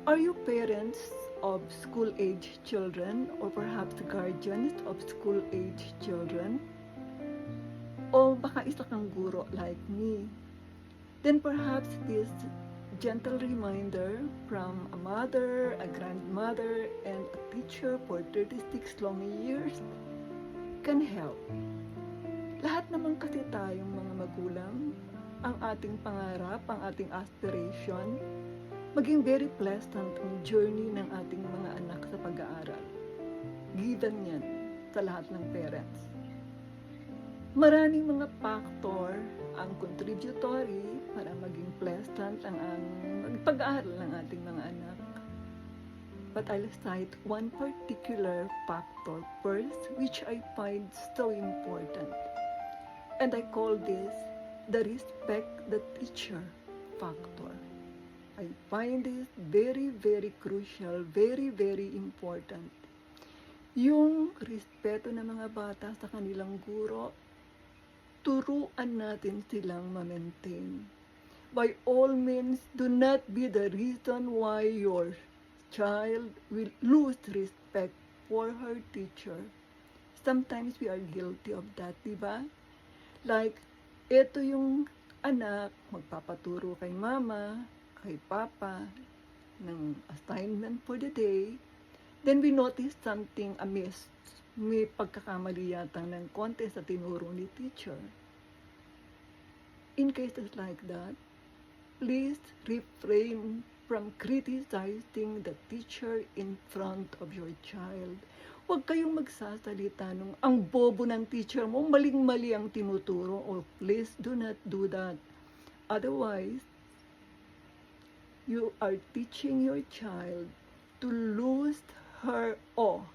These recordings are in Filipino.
Are you parents of school-age children or perhaps guardians of school-age children? O baka isa kang guro like me? Then perhaps this gentle reminder from a mother, a grandmother, and a teacher for 36 long years can help. Lahat naman kasi tayong mga magulang, ang ating pangarap, ang ating aspiration, maging very pleasant ang journey ng ating mga anak sa pag-aaral. Given yan sa lahat ng parents. Maraming mga factor ang contributory para maging pleasant ang pag-aaral ng ating mga anak. But I'll cite one particular factor first, which I find so important. And I call this the respect the teacher factor. I find this very, very crucial, very, very important. Yung respeto ng mga bata sa kanilang guro, turuan natin silang ma-maintain. By all means, do not be the reason why your child will lose respect for her teacher. Sometimes we are guilty of that, diba? Like, ito yung anak, magpapaturo kay mama, kay papa, ng assignment for the day, then we notice something amiss. May pagkakamali yata ng konti sa tinuro ni teacher. In cases like that, please refrain from criticizing the teacher in front of your child. Huwag kayong magsasalita nung ang bobo ng teacher mo, maling-mali ang tinuturo. Or please do not do that. Otherwise, you are teaching your child to lose her awe,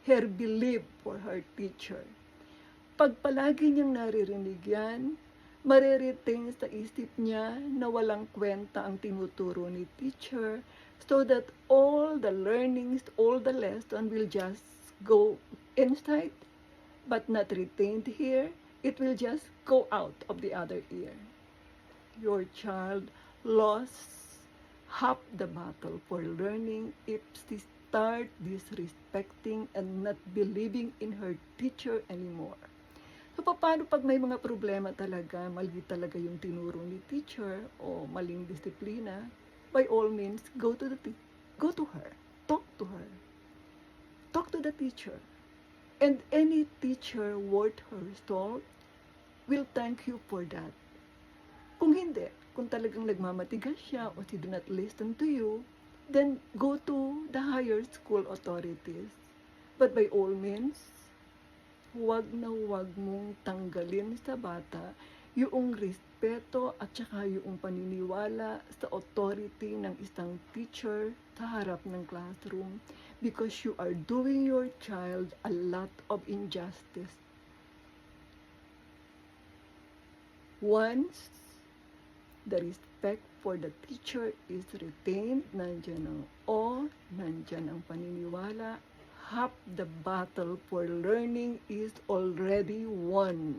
her belief for her teacher. Pag palagi niyang naririnig yan, mariretain sa isip niya na walang kwenta ang tinuturo ni teacher, so that all the learnings, all the lesson will just go inside, but not retained here. It will just go out of the other ear. Your child lost half the battle for learning if she start disrespecting and not believing in her teacher anymore. So, paano pag may mga problema talaga, mali talaga yung tinuro ni teacher o maling disiplina? By all means, go to her, talk to her, talk to the teacher. And any teacher worth her salt will thank you for that. Kung hindi, kung talagang nagmamatigas siya o she do not listen to you, then go to the higher school authorities. But by all means, huwag na huwag mong tanggalin sa bata yung respeto at saka yung paniniwala sa authority ng isang teacher sa harap ng classroom, because you are doing your child a lot of injustice. Once the respect for the teacher is retained, nandyan ang awe, nandyan ang paniniwala, half the battle for learning is already won.